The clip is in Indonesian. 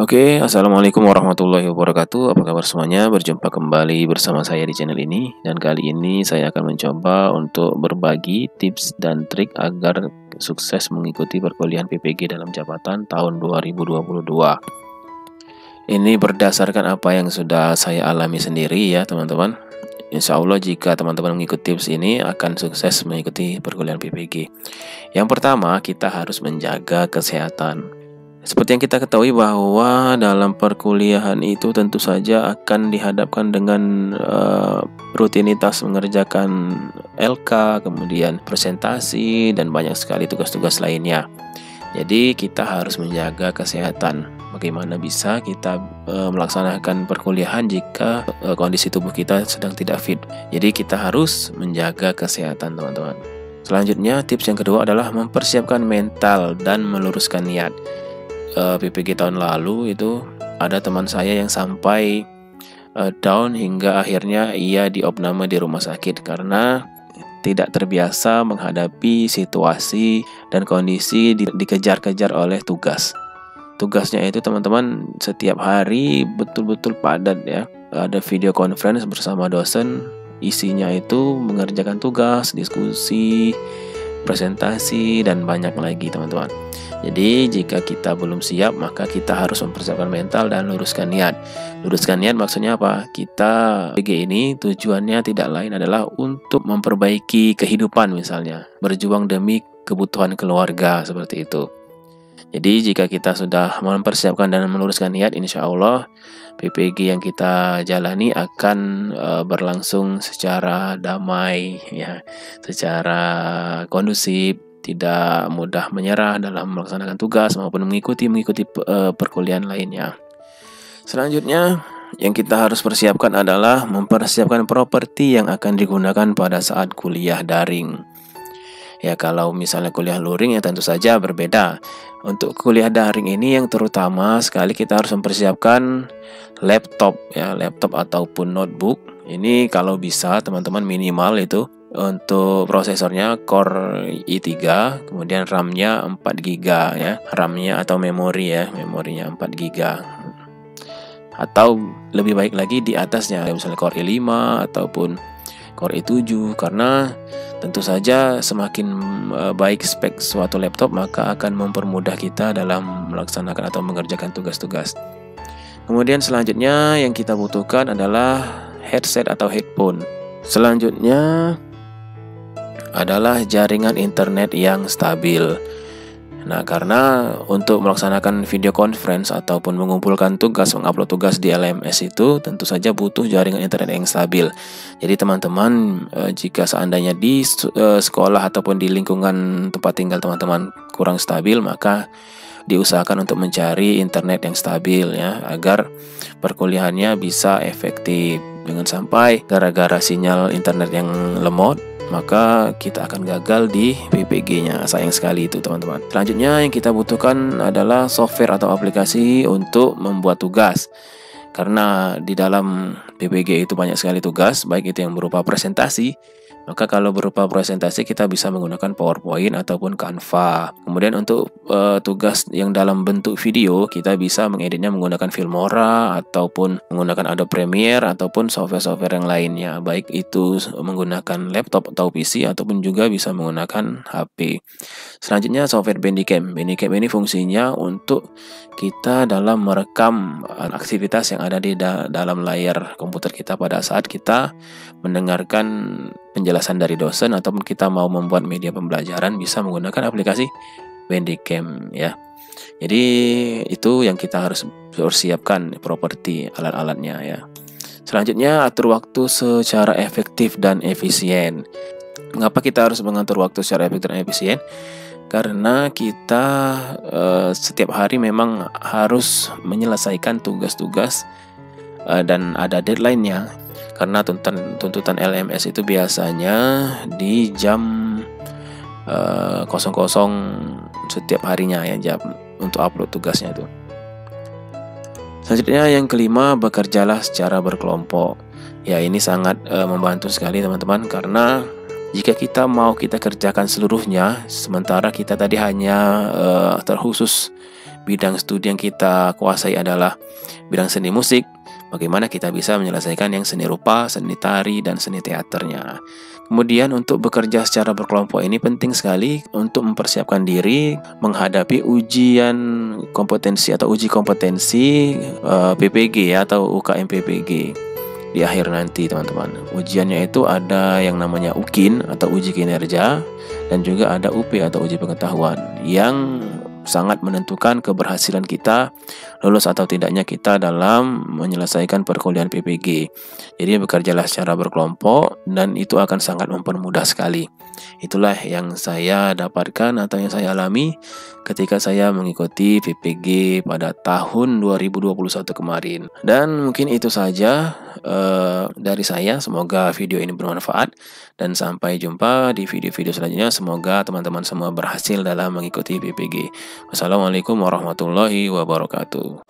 Oke, assalamualaikum warahmatullahi wabarakatuh. Apa kabar semuanya? Berjumpa kembali bersama saya di channel ini, dan kali ini saya akan mencoba untuk berbagi tips dan trik agar sukses mengikuti perkuliahan PPG dalam jabatan tahun 2022. Ini berdasarkan apa yang sudah saya alami sendiri ya teman-teman. Insya Allah jika teman-teman mengikuti tips ini akan sukses mengikuti perkuliahan PPG. Yang pertama, kita harus menjaga kesehatan. Seperti yang kita ketahui bahwa dalam perkuliahan itu tentu saja akan dihadapkan dengan rutinitas mengerjakan LK, kemudian presentasi, dan banyak sekali tugas-tugas lainnya. Jadi kita harus menjaga kesehatan. Bagaimana bisa kita melaksanakan perkuliahan jika kondisi tubuh kita sedang tidak fit. Jadi kita harus menjaga kesehatan, teman-teman. Selanjutnya, tips yang kedua adalah mempersiapkan mental dan meluruskan niat. PPG tahun lalu itu ada teman saya yang sampai down hingga akhirnya ia diopname di rumah sakit karena tidak terbiasa menghadapi situasi dan kondisi dikejar-kejar oleh tugas. Tugasnya itu teman-teman setiap hari betul-betul padat ya. Ada video conference bersama dosen, isinya itu mengerjakan tugas, diskusi, presentasi, dan banyak lagi teman-teman. Jadi jika kita belum siap, maka kita harus mempersiapkan mental dan luruskan niat. Luruskan niat maksudnya apa? Kita PG ini tujuannya tidak lain adalah untuk memperbaiki kehidupan, misalnya berjuang demi kebutuhan keluarga, seperti itu. Jadi jika kita sudah mempersiapkan dan meluruskan niat, insya Allah PPG yang kita jalani akan berlangsung secara damai ya, secara kondusif, tidak mudah menyerah dalam melaksanakan tugas maupun mengikuti perkuliahan lainnya. Selanjutnya yang kita harus persiapkan adalah mempersiapkan properti yang akan digunakan pada saat kuliah daring. Ya, kalau misalnya kuliah luring ya tentu saja berbeda. Untuk kuliah daring ini yang terutama sekali kita harus mempersiapkan laptop ya, laptop ataupun notebook. Ini kalau bisa teman-teman minimal itu untuk prosesornya Core i3, kemudian RAM-nya 4GB ya, RAM-nya atau memorinya 4GB. Atau lebih baik lagi di atasnya, misalnya Core i5 ataupun Core i7, karena tentu saja semakin baik spek suatu laptop maka akan mempermudah kita dalam melaksanakan atau mengerjakan tugas-tugas. Kemudian selanjutnya yang kita butuhkan adalah headset atau headphone. Selanjutnya adalah jaringan internet yang stabil. Nah, karena untuk melaksanakan video conference ataupun mengumpulkan tugas, mengupload tugas di LMS itu tentu saja butuh jaringan internet yang stabil. Jadi teman-teman, jika seandainya di sekolah ataupun di lingkungan tempat tinggal teman-teman kurang stabil, maka diusahakan untuk mencari internet yang stabil ya, agar perkuliahannya bisa efektif. Jangan sampai gara-gara sinyal internet yang lemot maka kita akan gagal di PPG-nya. Sayang sekali itu teman-teman. Selanjutnya yang kita butuhkan adalah software atau aplikasi untuk membuat tugas. Karena di dalam PPG itu banyak sekali tugas, baik itu yang berupa presentasi. Maka kalau berupa presentasi kita bisa menggunakan PowerPoint ataupun Canva. Kemudian untuk tugas yang dalam bentuk video, kita bisa mengeditnya menggunakan Filmora ataupun menggunakan Adobe Premiere ataupun software-software yang lainnya. Baik itu menggunakan laptop atau PC ataupun juga bisa menggunakan HP. Selanjutnya software Bandicam. Bandicam ini fungsinya untuk kita dalam merekam aktivitas yang ada di dalam layar komputer kita pada saat kita mendengarkan penjelasan dari dosen ataupun kita mau membuat media pembelajaran, bisa menggunakan aplikasi Bandicam ya. Jadi itu yang kita harus persiapkan properti alat-alatnya ya. Selanjutnya atur waktu secara efektif dan efisien. Mengapa kita harus mengatur waktu secara efektif dan efisien? Karena kita setiap hari memang harus menyelesaikan tugas-tugas dan ada deadline-nya. Karena tuntutan LMS itu biasanya di jam 00 setiap harinya ya, jam untuk upload tugasnya itu. Selanjutnya yang kelima, bekerjalah secara berkelompok. Ya, ini sangat membantu sekali teman-teman, karena jika kita kerjakan seluruhnya, sementara kita tadi hanya terkhusus bidang studi yang kita kuasai adalah bidang seni musik, bagaimana kita bisa menyelesaikan yang seni rupa, seni tari, dan seni teaternya. Kemudian untuk bekerja secara berkelompok ini penting sekali untuk mempersiapkan diri menghadapi ujian kompetensi atau uji kompetensi PPG atau UKM PPG di akhir nanti, teman-teman. Ujiannya itu ada yang namanya UKIN atau uji kinerja, dan juga ada UP atau uji pengetahuan, yang sangat menentukan keberhasilan kita lulus atau tidaknya kita dalam menyelesaikan perkuliahan PPG. Jadi bekerjalah secara berkelompok dan itu akan sangat mempermudah sekali. Itulah yang saya dapatkan atau yang saya alami ketika saya mengikuti PPG pada tahun 2021 kemarin. Dan mungkin itu saja dari saya. Semoga video ini bermanfaat dan sampai jumpa di video-video selanjutnya. Semoga teman-teman semua berhasil dalam mengikuti PPG. Wassalamualaikum warahmatullahi wabarakatuh.